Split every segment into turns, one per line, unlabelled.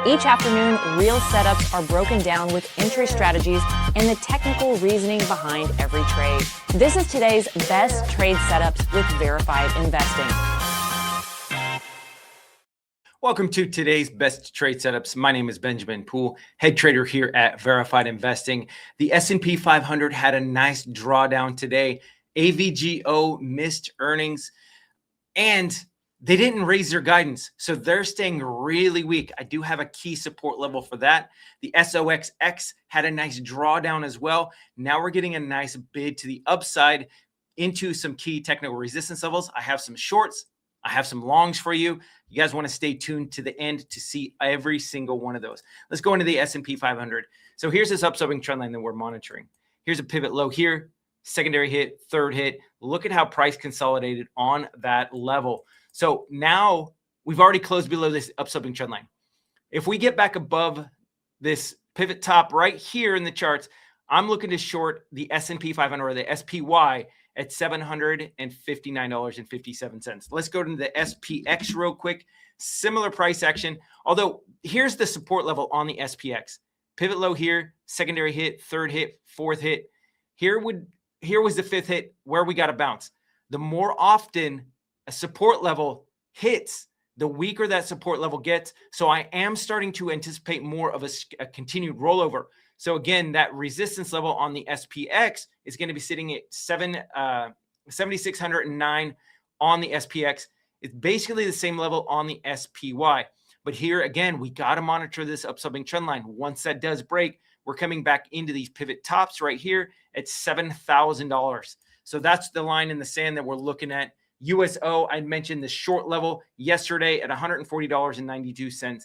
Each afternoon, real setups are broken down with entry strategies and the technical reasoning behind every trade. This is today's best trade setups with verified investing.
Welcome to today's best trade setups. My name is Benjamin Poole, head trader here at Verified Investing. The S&P 500 had a nice drawdown today. AVGO missed earnings and they didn't raise their guidance, so they're staying really weak. I do have a key support level for that. The SOXX had a nice drawdown as well. Now we're getting a nice bid to the upside into some key technical resistance levels. I have some shorts. I have some longs for you. You guys want to stay tuned to the end to see every single one of those. Let's go into the S&P 500. So here's this upsloping trend line that we're monitoring. Here's a pivot low here, secondary hit, third hit. Look at how price consolidated on that level. So now we've already closed below this upsloping trend line. If we get back above this pivot top right here in the charts, I'm looking to short the S&P 500 or the SPY at $759.57. Let's go to the SPX real quick. Similar price action, although here's the support level on the SPX. Pivot low here, secondary hit, third hit, fourth hit. Here was the fifth hit where we got a bounce. The more often a support level hits, the weaker that support level gets. So I am starting to anticipate more of a continued rollover. So again, that resistance level on the SPX is going to be sitting at 7,609 on the SPX. It's basically the same level on the SPY. But here again, we got to monitor this upsloping trend line. Once that does break, we're coming back into these pivot tops right here at $7,000. So that's the line in the sand that we're looking at. USO, I mentioned the short level yesterday at $140.92.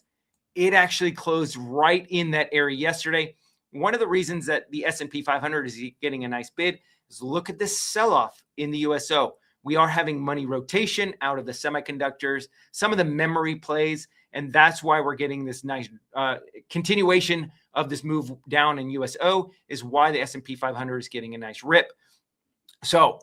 It actually closed right in that area yesterday. One of the reasons that the S&P 500 is getting a nice bid is look at this sell-off in the USO. We are having money rotation out of the semiconductors, some of the memory plays, and that's why we're getting this nice continuation of this move down in USO is why the S&P 500 is getting a nice rip. So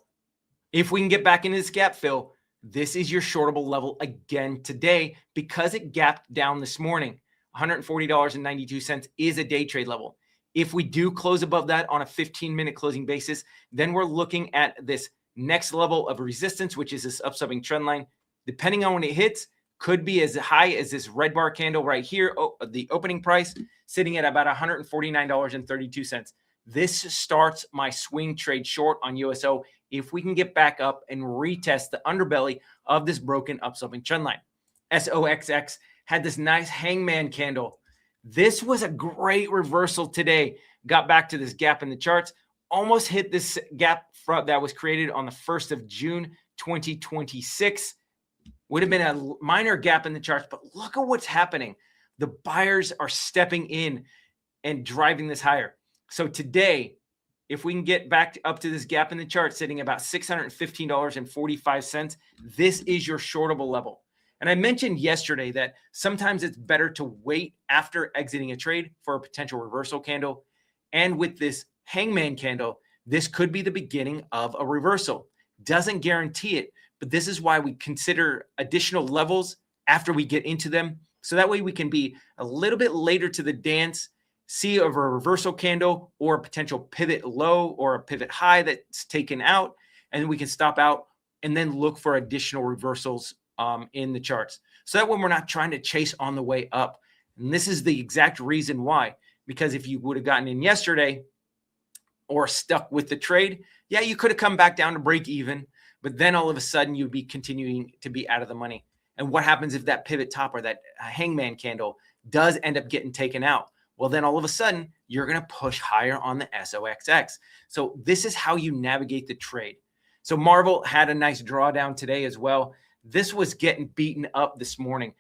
if we can get back into this gap fill, this is your shortable level again today because it gapped down this morning. $140.92 is a day trade level. If we do close above that on a 15-minute closing basis, then we're looking at this next level of resistance, which is this upsloping trend line. Depending on when it hits, could be as high as this red bar candle right here, the opening price, sitting at about $149.32. This starts my swing trade short on USO if we can get back up and retest the underbelly of this broken upsloping trend line. SOXX had this nice hangman candle. This was a great reversal today. Got back to this gap in the charts, almost hit this gap that was created on the 1st of June, 2026. Would have been a minor gap in the charts, but look at what's happening. The buyers are stepping in and driving this higher. So today, if we can get back up to this gap in the chart, sitting about $615.45, this is your shortable level. And I mentioned yesterday that sometimes it's better to wait after exiting a trade for a potential reversal candle. And with this hangman candle, this could be the beginning of a reversal. Doesn't guarantee it, but this is why we consider additional levels after we get into them. So that way we can be a little bit later to the dance, see a reversal candle or a potential pivot low or a pivot high that's taken out, and then we can stop out and then look for additional reversals in the charts. So that when we're not trying to chase on the way up. And this is the exact reason why, because if you would have gotten in yesterday or stuck with the trade, yeah, you could have come back down to break even, but then all of a sudden you'd be continuing to be out of the money. And what happens if that pivot top or that hangman candle does end up getting taken out? Well, then all of a sudden you're going to push higher on the SOXX. So this is how you navigate the trade. So Marvel had a nice drawdown today as well. This was getting beaten up this morning.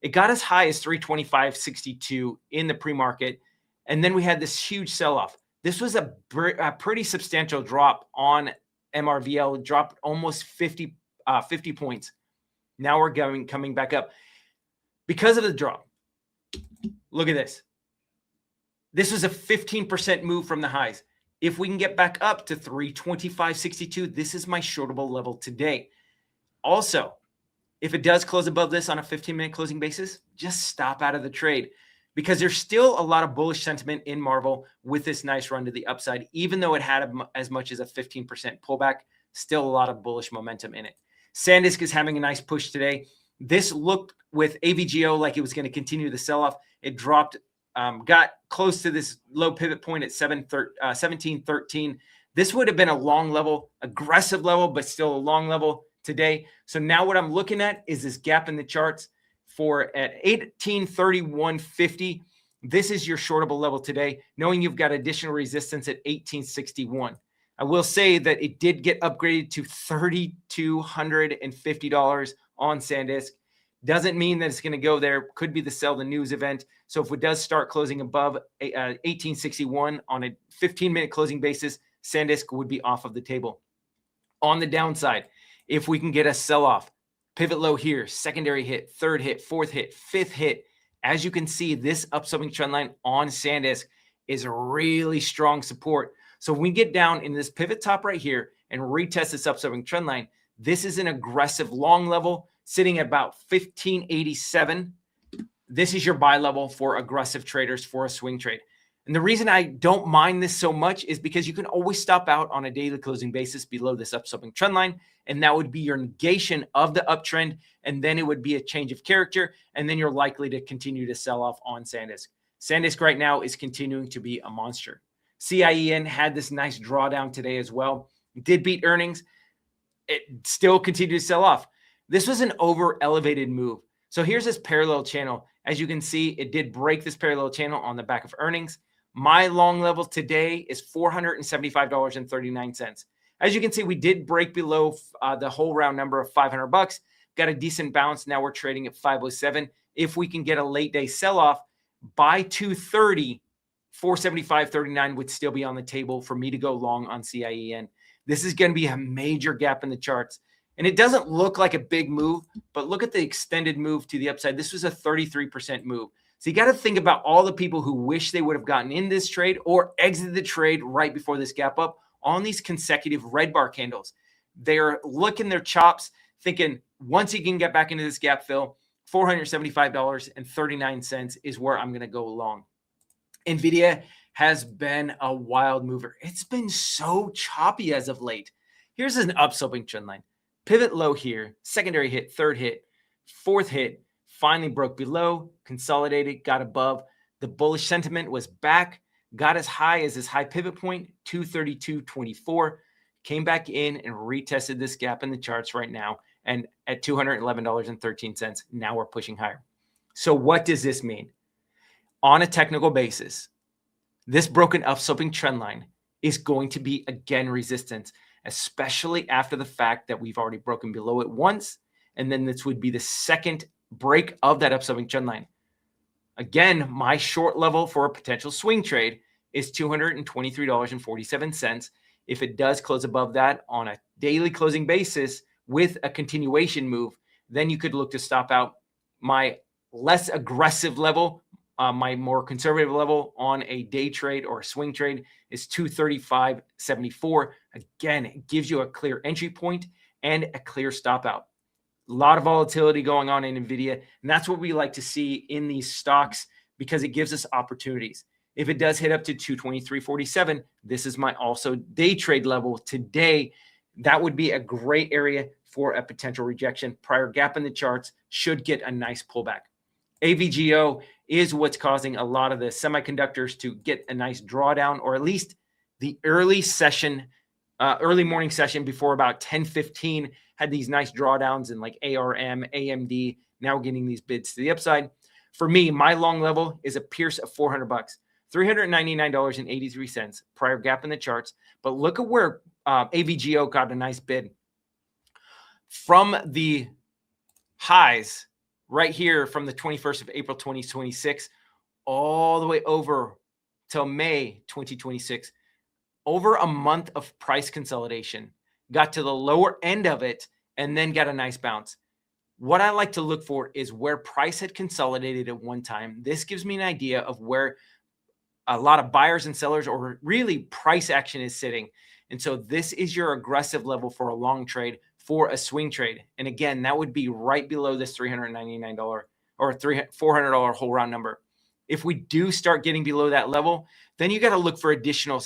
It got as high as 325.62 in the pre-market. And then we had this huge sell-off. This was a pretty substantial drop on MRVL. It dropped almost 50 points. Now we're coming back up because of the drop. Look at this. This was a 15% move from the highs. If we can get back up to 325.62, this is my shortable level today. Also, if it does close above this on a 15-minute closing basis, just stop out of the trade. because there's still a lot of bullish sentiment in Marvel with this nice run to the upside, even though it had as much as a 15% pullback, still a lot of bullish momentum in it. Sandisk is having a nice push today. This looked with AVGO like it was going to continue the sell-off. It dropped, got close to this low pivot point at 1713. This would have been a long level, aggressive level, but still a long level today. So now what I'm looking at is this gap in the charts for at 1831.50. This is your shortable level today, knowing you've got additional resistance at 1861. I will say that it did get upgraded to $3,250 on Sandisk. Doesn't mean that it's going to go there. Could be the sell the news event. So if it does start closing above 1861 on a 15-minute closing basis, Sandisk would be off of the table. On the downside, if we can get a sell-off, pivot low here, secondary hit, third hit, fourth hit, fifth hit. As you can see, this upsloping trend line on Sandisk is a really strong support. So when we get down in this pivot top right here and retest this upsloping trend line, this is an aggressive long level sitting at about 1587. This is your buy level for aggressive traders for a swing trade. And the reason I don't mind this so much is because you can always stop out on a daily closing basis below this upsloping trend line, and that would be your negation of the uptrend, and then it would be a change of character, and then you're likely to continue to sell off on Sandisk. Sandisk right now is continuing to be a monster. CIEN had this nice drawdown today as well. It did beat earnings. It still continued to sell off. This was an over elevated move. So here's this parallel channel. As you can see, it did break this parallel channel on the back of earnings. My long level today is $475.39. As you can see, we did break below the whole round number of $500. Got a decent bounce. Now we're trading at 507. If we can get a late day sell-off by 230, 475.39 would still be on the table for me to go long on CIEN. This is going to be a major gap in the charts. And it doesn't look like a big move, but look at the extended move to the upside. This was a 33% move. So you got to think about all the people who wish they would have gotten in this trade or exited the trade right before this gap up on these consecutive red bar candles. They're licking their chops, thinking once you can get back into this gap fill, $475.39 is where I'm going to go long. Nvidia has been a wild mover. It's been so choppy as of late. Here's an upsloping trend line. Pivot low here, secondary hit, third hit, fourth hit, finally broke below, consolidated, got above. The bullish sentiment was back, got as high as this high pivot point, 232.24, came back in and retested this gap in the charts right now, and at $211.13, now we're pushing higher. So what does this mean? On a technical basis, this broken upsloping trend line is going to be, again, resistance, especially after the fact that we've already broken below it once, and then this would be the second break of that upsloping trend line. Again, my short level for a potential swing trade is $223.47. If it does close above that on a daily closing basis with a continuation move, then you could look to stop out. My less aggressive level, my more conservative level on a day trade or a swing trade is $235.74. Again, it gives you a clear entry point and a clear stop out. A lot of volatility going on in Nvidia, and that's what we like to see in these stocks because it gives us opportunities. If it does hit up to 223.47, this is my also day trade level today. That would be a great area for a potential rejection. Prior gap in the charts should get a nice pullback. AVGO is what's causing a lot of the semiconductors to get a nice drawdown, or at least the early morning session before about 10:15 had these nice drawdowns in like ARM, AMD. Now we're getting these bids to the upside. For me, my long level is a pierce of $400, $399.83, prior gap in the charts. But look at where AVGO got a nice bid. From the highs right here from the 21st of April, 2026, all the way over till May 2026, over a month of price consolidation, got to the lower end of it, and then got a nice bounce. What I like to look for is where price had consolidated at one time. This gives me an idea of where a lot of buyers and sellers, or really price action, is sitting. And so this is your aggressive level for a long trade, for a swing trade. And again, that would be right below this $399 or $400 whole round number. If we do start getting below that level, then you got to look for additional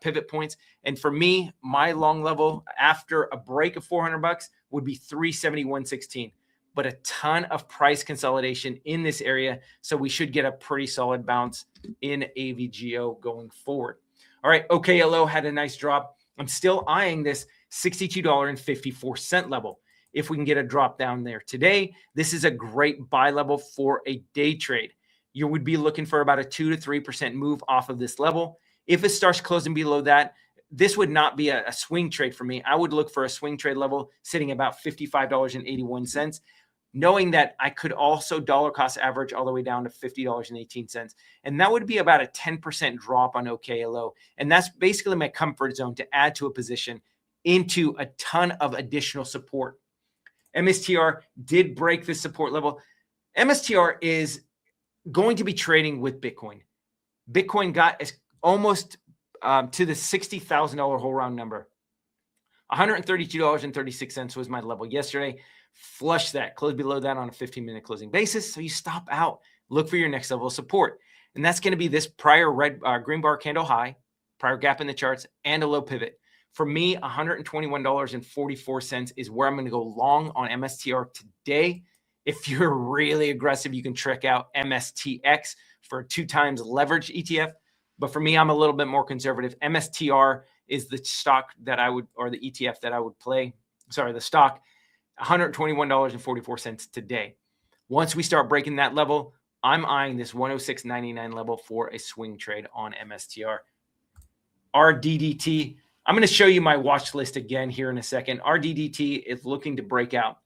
pivot points. And for me, my long level after a break of $400 would be 371.16. But a ton of price consolidation in this area. So we should get a pretty solid bounce in AVGO going forward. All right, OKLO had a nice drop. I'm still eyeing this $62.54 level. If we can get a drop down there today, this is a great buy level for a day trade. You would be looking for about a 2 to 3% move off of this level. If it starts closing below that, this would not be a swing trade for me. I would look for a swing trade level sitting about $55.81, knowing that I could also dollar cost average all the way down to $50.18. And that would be about a 10% drop on OKLO. And that's basically my comfort zone to add to a position into a ton of additional support. MSTR did break this support level. MSTR is going to be trading with Bitcoin. Bitcoin got almost to the $60,000 whole round number. $132.36 was my level yesterday. Flush that, close below that on a 15-minute closing basis. So you stop out, look for your next level of support. And that's going to be this prior green bar candle high, prior gap in the charts, and a low pivot. For me, $121.44 is where I'm going to go long on MSTR today. If you're really aggressive, you can check out MSTX for a 2x leverage ETF. But for me, I'm a little bit more conservative. MSTR is the stock that I would, or the ETF that I would play. Sorry, the stock, $121.44 today. Once we start breaking that level, I'm eyeing this 106.99 level for a swing trade on MSTR. RDDT, I'm going to show you my watch list again here in a second. RDDT is looking to break out.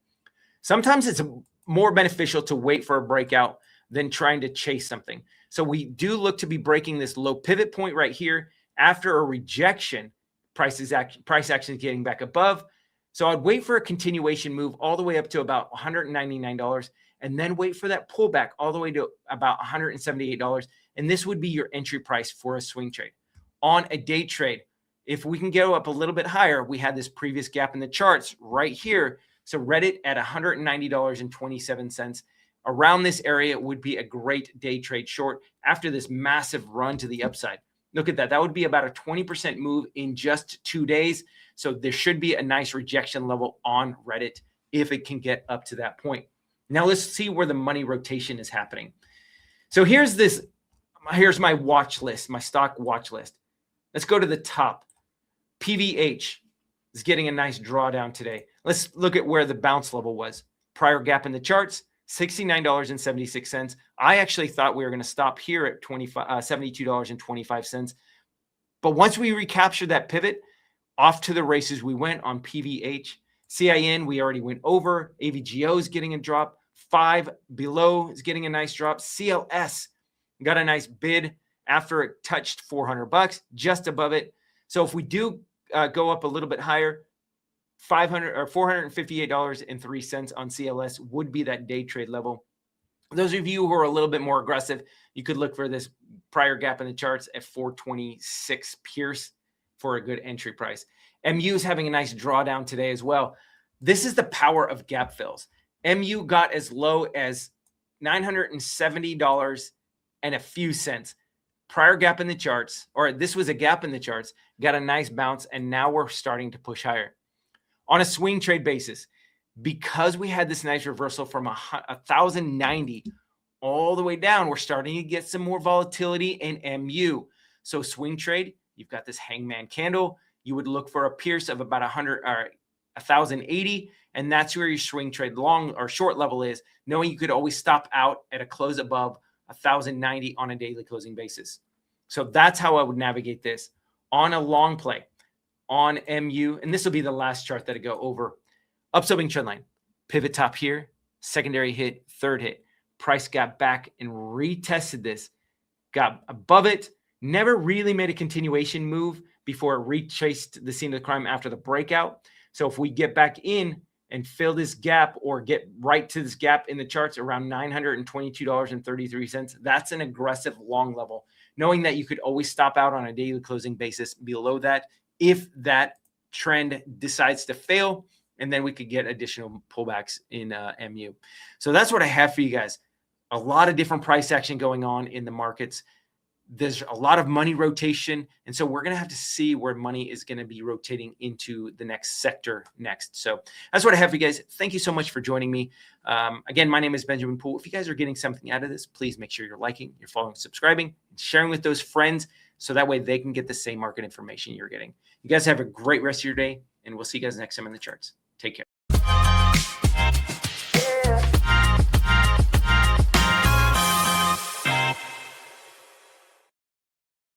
Sometimes it's more beneficial to wait for a breakout than trying to chase something. So we do look to be breaking this low pivot point right here after a rejection. Price action is getting back above. So I'd wait for a continuation move all the way up to about $199 and then wait for that pullback all the way to about $178. And this would be your entry price for a swing trade. On a day trade, if we can go up a little bit higher, we had this previous gap in the charts right here. So Reddit at $190.27. Around this area would be a great day trade short after this massive run to the upside. Look at that. That would be about a 20% move in just 2 days. So there should be a nice rejection level on Reddit if it can get up to that point. Now let's see where the money rotation is happening. So here's my watch list, my stock watch list. Let's go to the top. PVH is getting a nice drawdown today. Let's look at where the bounce level was. Prior gap in the charts, $69.76. I actually thought we were going to stop here at $72.25. But once we recaptured that pivot, off to the races we went on PVH. CIEN, we already went over. AVGO is getting a drop. 5 below is getting a nice drop. CLS got a nice bid after it touched $400, just above it. So if we do go up a little bit higher, $458.03 on CLS would be that day trade level. Those of you who are a little bit more aggressive, you could look for this prior gap in the charts at 426 Pierce for a good entry price. MU is having a nice drawdown today as well. This is the power of gap fills. MU got as low as $970 and a few cents. Prior gap in the charts, or this was a gap in the charts, got a nice bounce, and now we're starting to push higher. On a swing trade basis, because we had this nice reversal from 1,090 all the way down, we're starting to get some more volatility in MU. So swing trade, you've got this hangman candle. You would look for a pierce of about 1,080, and that's where your swing trade long or short level is, knowing you could always stop out at a close above 1,090 on a daily closing basis. So that's how I would navigate this on a long play on MU. And this will be the last chart that I go over. Upsloping trendline, pivot top here, secondary hit, third hit. Price got back and retested this, got above it, never really made a continuation move before it retraced the scene of the crime after the breakout. So if we get back in and fill this gap or get right to this gap in the charts around $922.33, that's an aggressive long level, knowing that you could always stop out on a daily closing basis below that if that trend decides to fail, and then we could get additional pullbacks in MU. So that's what I have for you guys. a lot of different price action going on in the markets. There's a lot of money rotation. And so we're going to have to see where money is going to be rotating into the next sector next. So that's what I have for you guys. Thank you so much for joining me. Again, my name is Benjamin Poole. If you guys are getting something out of this, please make sure you're liking, you're following, subscribing, and sharing with those friends so that way they can get the same market information you're getting. You guys have a great rest of your day, and we'll see you guys next time in the charts. Take care.